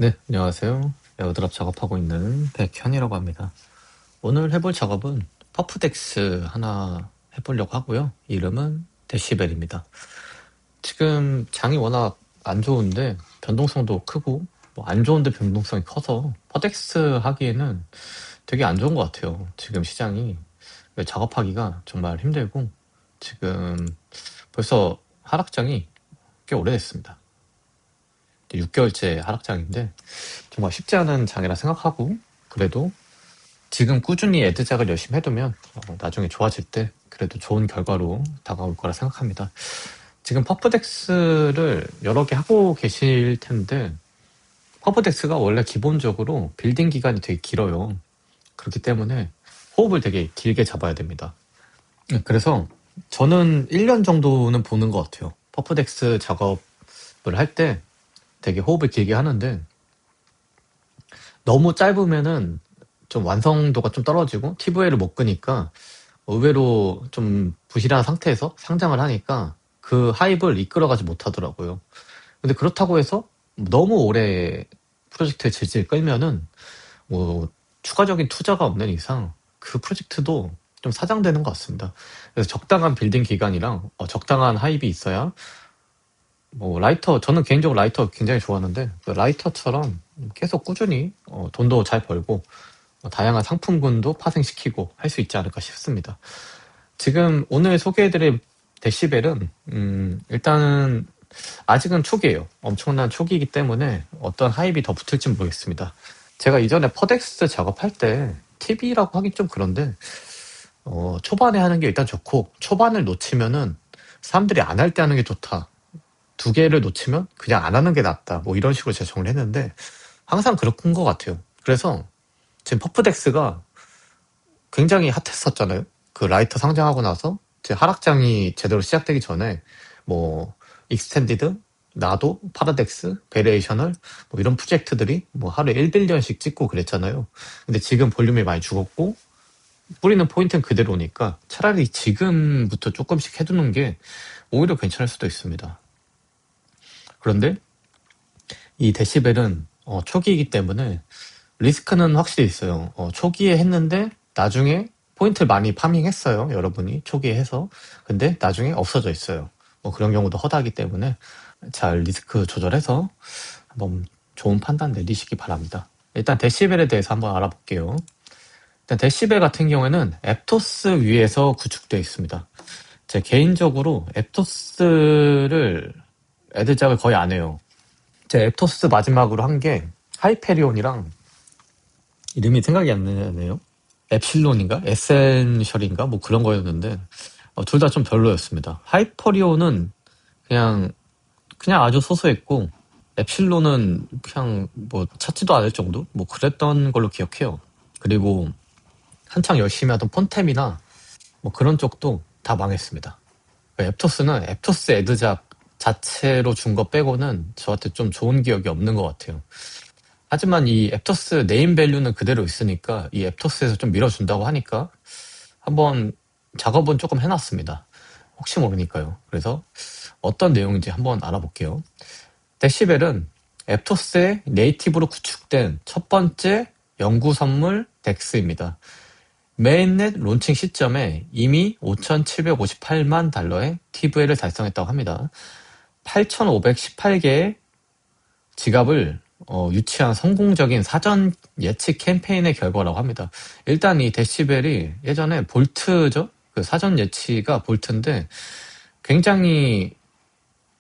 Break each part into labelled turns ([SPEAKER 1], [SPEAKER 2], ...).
[SPEAKER 1] 네, 안녕하세요. 에어드랍 작업하고 있는 백현이라고 합니다. 오늘 해볼 작업은 퍼프덱스 하나 해보려고 하고요. 이름은 데시벨입니다. 지금 장이 워낙 안 좋은데 변동성도 크고 뭐 안 좋은데 변동성이 커서 퍼덱스 하기에는 되게 안 좋은 것 같아요. 지금 시장이 작업하기가 정말 힘들고 지금 벌써 하락장이 꽤 오래됐습니다. 6개월째 하락장인데 정말 쉽지 않은 장이라 생각하고 그래도 지금 꾸준히 애드작을 열심히 해두면 나중에 좋아질 때 그래도 좋은 결과로 다가올 거라 생각합니다. 지금 퍼프덱스를 여러 개 하고 계실 텐데 퍼프덱스가 원래 기본적으로 빌딩 기간이 되게 길어요. 그렇기 때문에 호흡을 되게 길게 잡아야 됩니다. 그래서 저는 1년 정도는 보는 것 같아요. 퍼프덱스 작업을 할 때 되게 호흡을 길게 하는데 너무 짧으면은 좀 완성도가 좀 떨어지고 TV를 못 끄니까 의외로 좀 부실한 상태에서 상장을 하니까 그 하입을 이끌어가지 못하더라고요. 근데 그렇다고 해서 너무 오래 프로젝트에 질질 끌면은 뭐 추가적인 투자가 없는 이상 그 프로젝트도 좀 사장되는 것 같습니다. 그래서 적당한 빌딩 기간이랑 적당한 하입이 있어야 뭐 라이터, 저는 개인적으로 라이터 굉장히 좋아하는데 그 라이터처럼 계속 꾸준히 돈도 잘 벌고 다양한 상품군도 파생시키고 할 수 있지 않을까 싶습니다. 지금 오늘 소개해드릴 데시벨은 일단은 아직은 초기예요. 엄청난 초기이기 때문에 어떤 하입이 더 붙을지 모르겠습니다. 제가 이전에 퍼덱스 작업할 때 TV라고 하긴 좀 그런데 초반에 하는 게 일단 좋고 초반을 놓치면은 사람들이 안 할 때 하는 게 좋다. 두 개를 놓치면 그냥 안 하는 게 낫다. 뭐 이런 식으로 제가 정리를 했는데 항상 그런 것 같아요. 그래서 지금 퍼프덱스가 굉장히 핫했었잖아요. 그 라이터 상장하고 나서 제 하락장이 제대로 시작되기 전에 뭐 익스텐디드, 나도, 파라덱스, 베리에이셔널 뭐 이런 프로젝트들이 뭐 하루에 1빌리언씩 찍고 그랬잖아요. 근데 지금 볼륨이 많이 죽었고 뿌리는 포인트는 그대로니까 차라리 지금부터 조금씩 해두는 게 오히려 괜찮을 수도 있습니다. 그런데 이 데시벨은 초기이기 때문에 리스크는 확실히 있어요. 초기에 했는데 나중에 포인트를 많이 파밍했어요. 여러분이 초기에 해서. 근데 나중에 없어져 있어요. 뭐 그런 경우도 허다하기 때문에 잘 리스크 조절해서 한번 좋은 판단 내리시기 바랍니다. 일단 데시벨에 대해서 한번 알아볼게요. 일단 데시벨 같은 경우에는 앱토스 위에서 구축되어 있습니다. 제 개인적으로 앱토스를 애들작을 거의 안 해요. 제 앱토스 마지막으로 한 게 하이페리온이랑 이름이 생각이 안 나네요. 엡실론인가? 에센셜인가? 뭐 그런 거였는데 둘 다 좀 별로였습니다. 하이퍼리온은 그냥 아주 소소했고 엡실론은 그냥 뭐 찾지도 않을 정도? 뭐 그랬던 걸로 기억해요. 그리고 한창 열심히 하던 폰템이나 뭐 그런 쪽도 다 망했습니다. 앱토스는 앱토스 애드작 자체로 준 거 빼고는 저한테 좀 좋은 기억이 없는 것 같아요. 하지만 이 앱토스 네임 밸류는 그대로 있으니까 이 앱토스에서 좀 밀어준다고 하니까 한번 작업은 조금 해놨습니다. 혹시 모르니까요. 그래서 어떤 내용인지 한번 알아볼게요. 데시벨은 앱토스의 네이티브로 구축된 첫 번째 연구 선물 덱스입니다. 메인넷 론칭 시점에 이미 5,758만 달러의 TVL을 달성했다고 합니다. 8,518개의 지갑을 유치한 성공적인 사전 예측 캠페인의 결과라고 합니다. 일단 이 데시벨이 예전에 볼트죠? 그 사전 예치가 볼트인데 굉장히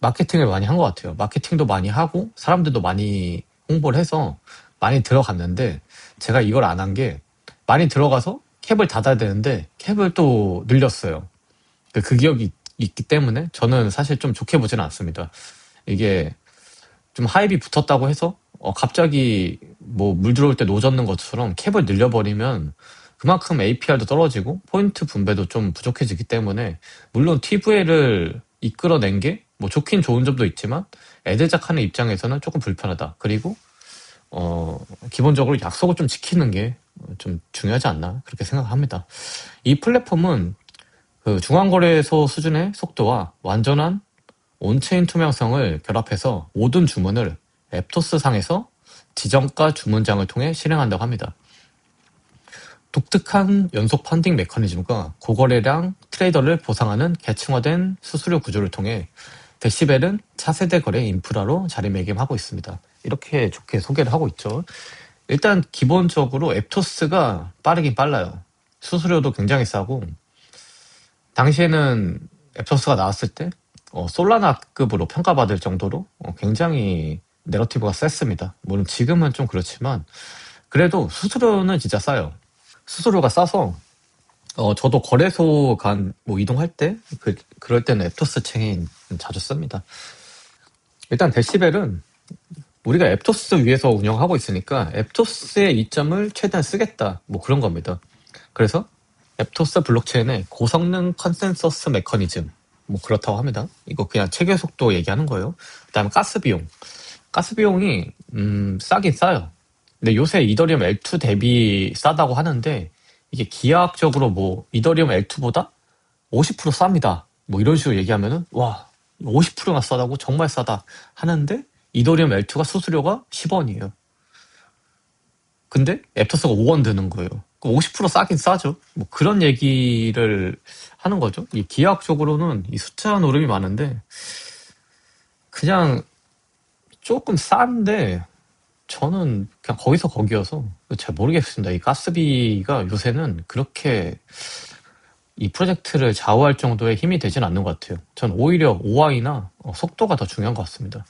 [SPEAKER 1] 마케팅을 많이 한 것 같아요. 마케팅도 많이 하고 사람들도 많이 홍보를 해서 많이 들어갔는데 제가 이걸 안 한 게 많이 들어가서 캡을 닫아야 되는데 캡을 또 늘렸어요. 그 기억이 있기 때문에 저는 사실 좀 좋게 보지는 않습니다. 이게 좀 하입이 붙었다고 해서 갑자기 뭐 물 들어올 때 노젓는 것처럼 캡을 늘려버리면 그만큼 APR도 떨어지고 포인트 분배도 좀 부족해지기 때문에 물론 TVL을 이끌어낸 게 뭐 좋긴 좋은 점도 있지만 애들작하는 입장에서는 조금 불편하다. 그리고 기본적으로 약속을 좀 지키는 게 좀 중요하지 않나 그렇게 생각합니다. 이 플랫폼은 그 중앙거래소 수준의 속도와 완전한 온체인 투명성을 결합해서 모든 주문을 앱토스 상에서 지정가 주문장을 통해 실행한다고 합니다. 독특한 연속 펀딩 메커니즘과 고거래량 트레이더를 보상하는 계층화된 수수료 구조를 통해 데시벨은 차세대 거래 인프라로 자리매김하고 있습니다. 이렇게 좋게 소개를 하고 있죠. 일단 기본적으로 앱토스가 빠르긴 빨라요. 수수료도 굉장히 싸고, 당시에는 앱토스가 나왔을 때 솔라나급으로 평가받을 정도로 굉장히 내러티브가 셌습니다. 물론 지금은 좀 그렇지만 그래도 수수료는 진짜 싸요. 수수료가 싸서 저도 거래소 뭐 이동할 때 그럴 때는 앱토스 체인 자주 씁니다. 일단 데시벨은 우리가 앱토스 위에서 운영하고 있으니까 앱토스의 이점을 최대한 쓰겠다, 뭐 그런 겁니다. 그래서 앱토스 블록체인의 고성능 컨센서스 메커니즘, 뭐 그렇다고 합니다. 이거 그냥 체결 속도 얘기하는 거예요. 그다음에 가스 비용. 가스 비용이 싸긴 싸요. 근데 요새 이더리움 L2 대비 싸다고 하는데, 이게 기하학적으로 뭐 이더리움 L2보다 50% 쌉니다, 뭐 이런 식으로 얘기하면은 와, 50%나 싸다고? 정말 싸다 하는데, 이더리움 L2가 수수료가 10원이에요. 근데 앱토스가 5원 드는 거예요. 50% 싸긴 싸죠. 뭐 그런 얘기를 하는 거죠. 이 기하학적으로는 이 숫자 노름이 많은데, 그냥 조금 싼데 저는 그냥 거기서 거기여서 잘 모르겠습니다. 이 가스비가 요새는 그렇게 이 프로젝트를 좌우할 정도의 힘이 되진 않는 것 같아요. 전 오히려 OI나 속도가 더 중요한 것 같습니다.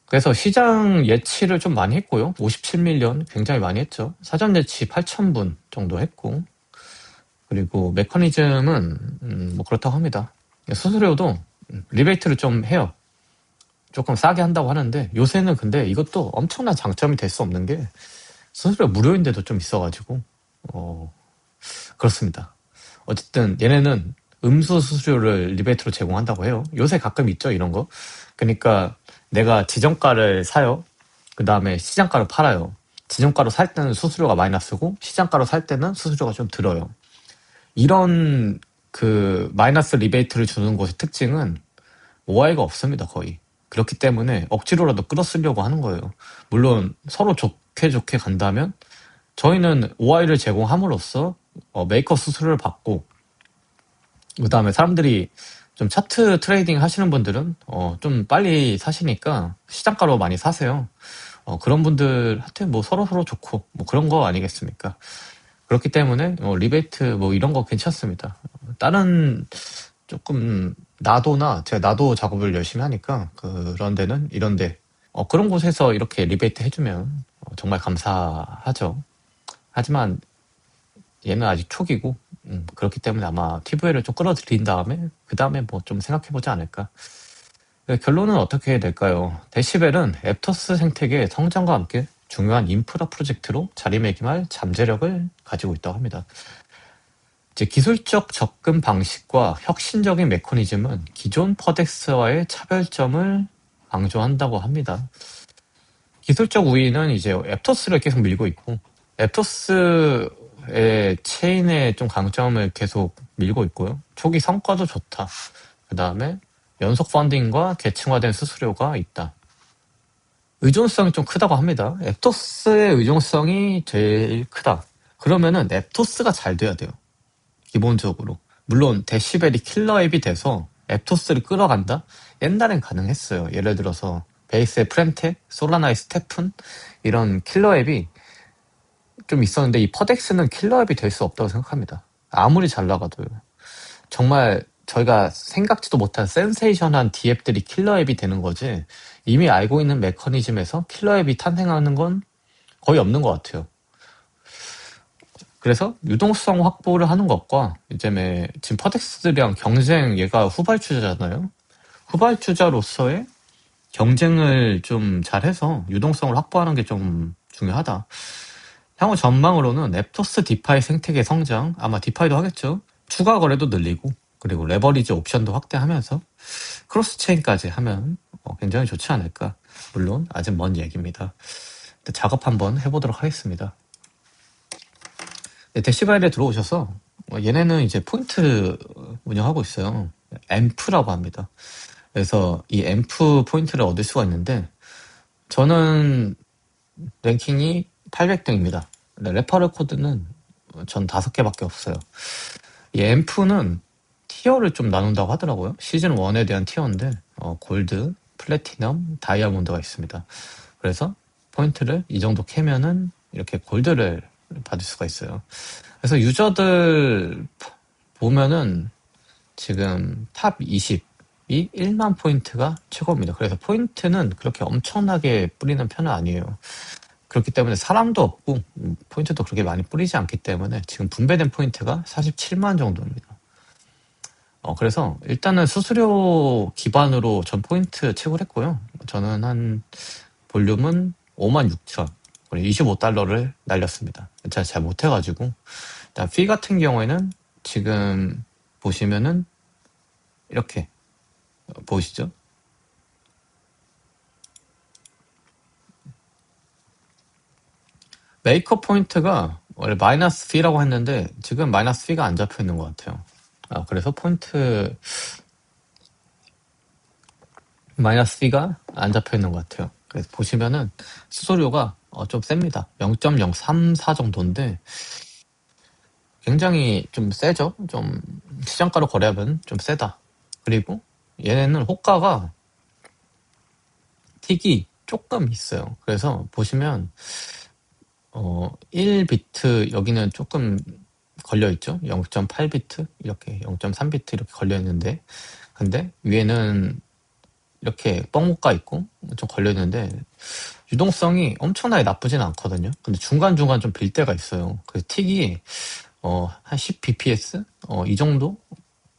[SPEAKER 1] 그래서 시장 예치를 좀 많이 했고요. 57밀리언 굉장히 많이 했죠. 사전 예치 8,000분 정도 했고, 그리고 메커니즘은 뭐 그렇다고 합니다. 수수료도 리베이트를 좀 해요. 조금 싸게 한다고 하는데, 요새는 근데 이것도 엄청난 장점이 될 수 없는 게 수수료 무료인데도 좀 있어가지고 그렇습니다. 어쨌든 얘네는 음수 수수료를 리베이트로 제공한다고 해요. 요새 가끔 있죠, 이런 거. 그러니까 내가 지정가를 사요. 그 다음에 시장가로 팔아요. 지정가로 살 때는 수수료가 마이너스고, 시장가로 살 때는 수수료가 좀 들어요. 이런 그 마이너스 리베이트를 주는 곳의 특징은 OI가 없습니다, 거의. 그렇기 때문에 억지로라도 끌어쓰려고 하는 거예요. 물론 서로 좋게 간다면 저희는 OI를 제공함으로써 메이커 수수료를 받고, 그 다음에 사람들이 좀 차트 트레이딩 하시는 분들은 좀 빨리 사시니까 시장가로 많이 사세요. 그런 분들한테 뭐 서로 좋고 뭐 그런 거 아니겠습니까? 그렇기 때문에 리베이트 뭐 이런 거 괜찮습니다. 다른 조금 나도나 제가 나도 작업을 열심히 하니까 그런 데는 이런데 그런 곳에서 이렇게 리베이트 해주면 정말 감사하죠. 하지만 얘는 아직 초기고, 그렇기 때문에 아마 TVL을 좀 끌어들인 다음에 그 다음에 뭐 좀 생각해보지 않을까. 결론은 어떻게 될까요? 데시벨은 앱토스 생태계의 성장과 함께 중요한 인프라 프로젝트로 자리매김할 잠재력을 가지고 있다고 합니다. 이제 기술적 접근 방식과 혁신적인 메커니즘은 기존 퍼덱스와의 차별점을 강조한다고 합니다. 기술적 우위는 이제 앱토스를 계속 밀고 있고, 앱토스의 체인의 좀 강점을 계속 밀고 있고요. 초기 성과도 좋다. 그 다음에 연속 펀딩과 계층화된 수수료가 있다. 의존성이 좀 크다고 합니다. 앱토스의 의존성이 제일 크다. 그러면은 앱토스가 잘 돼야 돼요, 기본적으로. 물론 데시벨이 킬러 앱이 돼서 앱토스를 끌어간다? 옛날엔 가능했어요. 예를 들어서 베이스의 프렌텍, 솔라나의 스테픈, 이런 킬러 앱이 좀 있었는데, 이 퍼덱스는 킬러 앱이 될 수 없다고 생각합니다. 아무리 잘 나가도요. 정말 저희가 생각지도 못한 센세이션한 D앱들이 킬러 앱이 되는 거지, 이미 알고 있는 메커니즘에서 킬러 앱이 탄생하는 건 거의 없는 것 같아요. 그래서 유동성 확보를 하는 것과 이제 지금 퍼덱스들이랑 경쟁, 얘가 후발주자잖아요. 후발주자로서의 경쟁을 좀 잘해서 유동성을 확보하는 게 좀 중요하다. 향후 전망으로는 앱토스 디파이 생태계 성장, 아마 디파이도 하겠죠. 추가 거래도 늘리고, 그리고 레버리지 옵션도 확대하면서 크로스 체인까지 하면 굉장히 좋지 않을까. 물론 아직 먼 얘기입니다. 작업 한번 해보도록 하겠습니다. 데시바일에 들어오셔서 얘네는 이제 포인트 운영하고 있어요. 앰프라고 합니다. 그래서 이 앰프 포인트를 얻을 수가 있는데, 저는 랭킹이 800등입니다. 레퍼럴 코드는 전 5개밖에 없어요. 이 앰프는 티어를 좀 나눈다고 하더라고요. 시즌 1에 대한 티어인데 골드, 플래티넘, 다이아몬드가 있습니다. 그래서 포인트를 이 정도 캐면은 이렇게 골드를 받을 수가 있어요. 그래서 유저들 보면은 지금 탑 20이 1만 포인트가 최고입니다. 그래서 포인트는 그렇게 엄청나게 뿌리는 편은 아니에요. 그렇기 때문에 사람도 없고 포인트도 그렇게 많이 뿌리지 않기 때문에 지금 분배된 포인트가 47만 정도입니다. 그래서 일단은 수수료 기반으로 전 포인트 채굴 했고요. 저는 한 볼륨은 56,000, 25달러를 날렸습니다. 제가 잘 못해가지고. 일단 피 같은 경우에는 지금 보시면은 이렇게 보이시죠? 메이크업 포인트가 원래 마이너스 피라고 했는데 지금 마이너스 피가 안 잡혀 있는 것 같아요. 그래서 포인트 마이너스 피가 안 잡혀 있는 것 같아요. 그래서 보시면은 수수료가 좀 셉니다. 0.034 정도인데 굉장히 좀 세죠? 좀 시장가로 거래하면 좀 세다. 그리고 얘네는 호가가 틱이 조금 있어요. 그래서 보시면 1비트 여기는 조금 걸려있죠? 0.8비트 이렇게 0.3비트 이렇게 걸려있는데 근데 위에는 이렇게 뻥목가 있고 좀 걸려있는데 유동성이 엄청나게 나쁘진 않거든요. 근데 중간중간 좀 빌 때가 있어요. 그래서 틱이 한 10bps? 이 정도?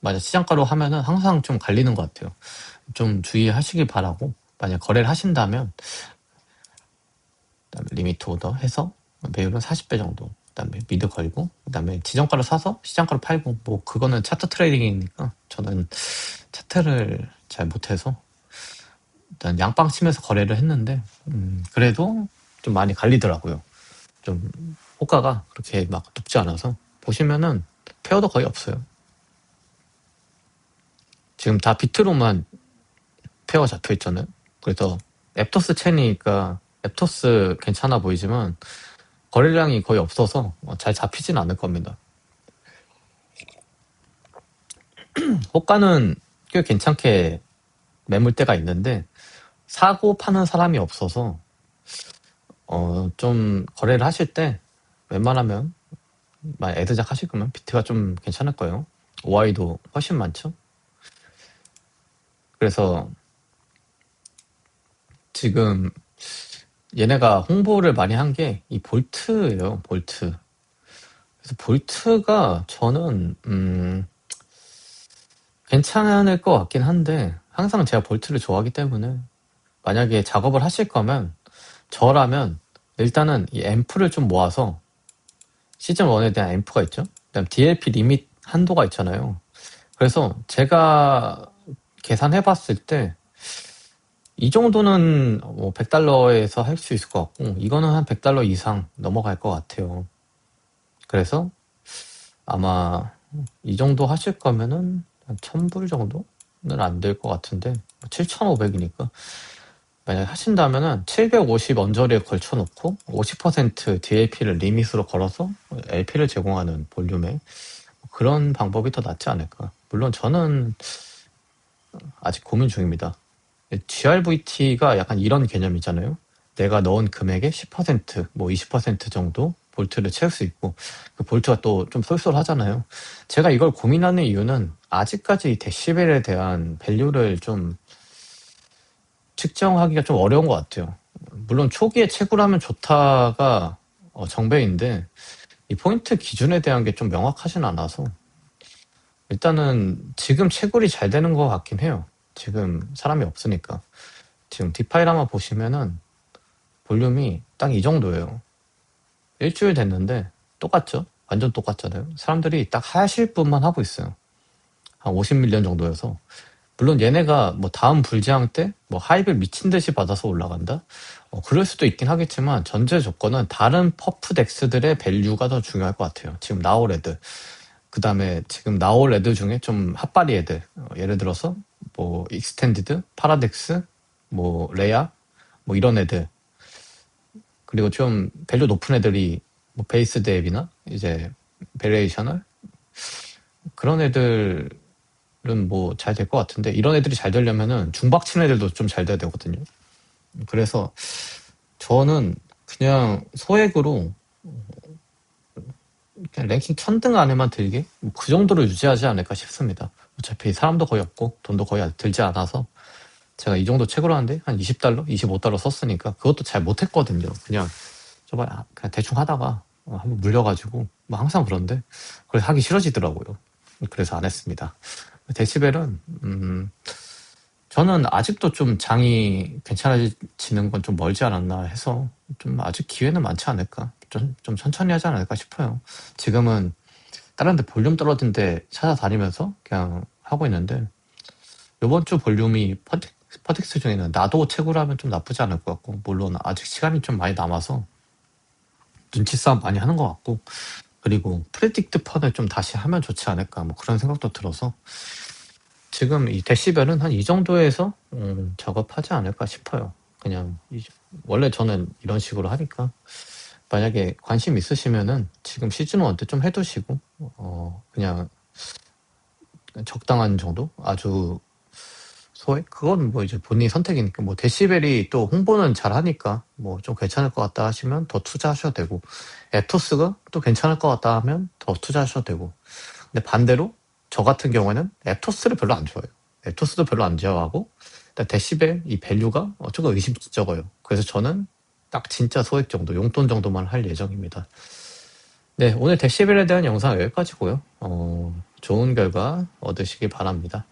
[SPEAKER 1] 맞아. 시장가로 하면은 항상 좀 갈리는 것 같아요. 좀 주의하시길 바라고 만약 거래를 하신다면 그다음에 리미트 오더 해서 배율은 40배 정도 그다음에 미드 걸고 그다음에 지정가로 사서 시장가로 팔고 뭐 그거는 차트 트레이딩이니까 저는 차트를 잘 못해서 일단 양방 치면서 거래를 했는데 그래도 좀 많이 갈리더라고요. 좀 호가가 그렇게 막 높지 않아서 보시면은 페어도 거의 없어요. 지금 다 비트로만 페어 잡혀 있잖아요. 그래서 앱토스 채니까 앱토스 괜찮아 보이지만 거래량이 거의 없어서 잘 잡히진 않을 겁니다. 호가는 꽤 괜찮게 매물대가 있는데 사고 파는 사람이 없어서 좀 거래를 하실 때 웬만하면 만약 애드작 하실 거면 비트가 좀 괜찮을 거예요. OI도 훨씬 많죠. 그래서 지금 얘네가 홍보를 많이 한 게 이 볼트예요. 볼트. 그래서 볼트가 저는 괜찮을 것 같긴 한데 항상 제가 볼트를 좋아하기 때문에 만약에 작업을 하실 거면 저라면 일단은 이 앰프를 좀 모아서 시즌 1에 대한 앰프가 있죠. 그다음 DLP 리밋 한도가 있잖아요. 그래서 제가 계산해 봤을 때 이 정도는 뭐 100달러에서 할 수 있을 것 같고 이거는 한 100달러 이상 넘어갈 것 같아요. 그래서 아마 이 정도 하실 거면은 한 1000불 정도는 안 될 것 같은데 7,500이니까 만약에 하신다면은 750 언저리에 걸쳐놓고 50% DLP를 리밋으로 걸어서 LP를 제공하는 볼륨에 그런 방법이 더 낫지 않을까. 물론 저는 아직 고민 중입니다. GRVT가 약간 이런 개념이잖아요. 내가 넣은 금액의 10%, 뭐 20% 정도 볼트를 채울 수 있고 그 볼트가 또 좀 쏠쏠하잖아요. 제가 이걸 고민하는 이유는 아직까지 이 데시벨에 대한 밸류를 좀 측정하기가 좀 어려운 것 같아요. 물론 초기에 채굴하면 좋다가 정배인데 이 포인트 기준에 대한 게 좀 명확하진 않아서 일단은 지금 채굴이 잘 되는 것 같긴 해요. 지금 사람이 없으니까. 지금 디파일라만 보시면은 볼륨이 딱 이 정도예요. 일주일 됐는데 똑같죠? 완전 똑같잖아요. 사람들이 딱 하실 분만 하고 있어요. 한 50밀리언 정도여서. 물론 얘네가 뭐 다음 불지항 때 뭐 하이브를 미친 듯이 받아서 올라간다? 그럴 수도 있긴 하겠지만 전제 조건은 다른 퍼프 덱스들의 밸류가 더 중요할 것 같아요. 지금 나올 애들. 그 다음에 지금 나올 애들 중에 좀 핫바리 애들. 예를 들어서 뭐 익스텐디드, 파라덱스, 뭐 레아, 뭐 이런 애들. 그리고 좀 밸류 높은 애들이 뭐 베이스 뎁이나 이제 베리에이셔널 그런 애들은 뭐 잘 될 것 같은데, 이런 애들이 잘 되려면은 중박 치는 애들도 좀 잘 돼야 되거든요. 그래서 저는 그냥 소액으로 그냥 랭킹 1000등 안에만 들게 뭐그 정도로 유지하지 않을까 싶습니다. 어차피 사람도 거의 없고 돈도 거의 들지 않아서 제가 이 정도 채굴 하는데 한 $20, $25 썼으니까 그것도 잘 못했거든요. 그냥 저번에 그냥 대충 하다가 한번 물려가지고 뭐 항상 그런데 그래서 하기 싫어지더라고요. 그래서 안 했습니다. 데시벨은 저는 아직도 좀 장이 괜찮아지는 건 좀 멀지 않았나 해서 좀 아직 기회는 많지 않을까. 좀 천천히 하지 않을까 싶어요. 지금은 다른 데 볼륨 떨어진 데 찾아다니면서 그냥 하고 있는데, 이번 주 볼륨이 퍼텍스 중에는 나도 채굴 하면 좀 나쁘지 않을 것 같고, 물론 아직 시간이 좀 많이 남아서 눈치 싸움 많이 하는 것 같고, 그리고 프레딕트 펀을 좀 다시 하면 좋지 않을까 뭐 그런 생각도 들어서 지금 이 데시벨은 한 이 정도에서 작업하지 않을까 싶어요. 그냥 원래 저는 이런 식으로 하니까 만약에 관심 있으시면은 지금 시즌1 때 좀 해두시고 그냥 적당한 정도 아주 소액 그건 뭐 이제 본인이 선택이니까, 뭐 데시벨이 또 홍보는 잘 하니까 뭐 좀 괜찮을 것 같다 하시면 더 투자하셔도 되고, 에토스가 또 괜찮을 것 같다 하면 더 투자하셔도 되고. 근데 반대로 저 같은 경우에는 에토스를 별로 안 좋아해요. 에토스도 별로 안 좋아하고 일단 데시벨 이 밸류가 조금 의심쩍어요. 그래서 저는 딱 진짜 소액 정도, 용돈 정도만 할 예정입니다. 네, 오늘 데시벨에 대한 영상 여기까지고요. 좋은 결과 얻으시길 바랍니다.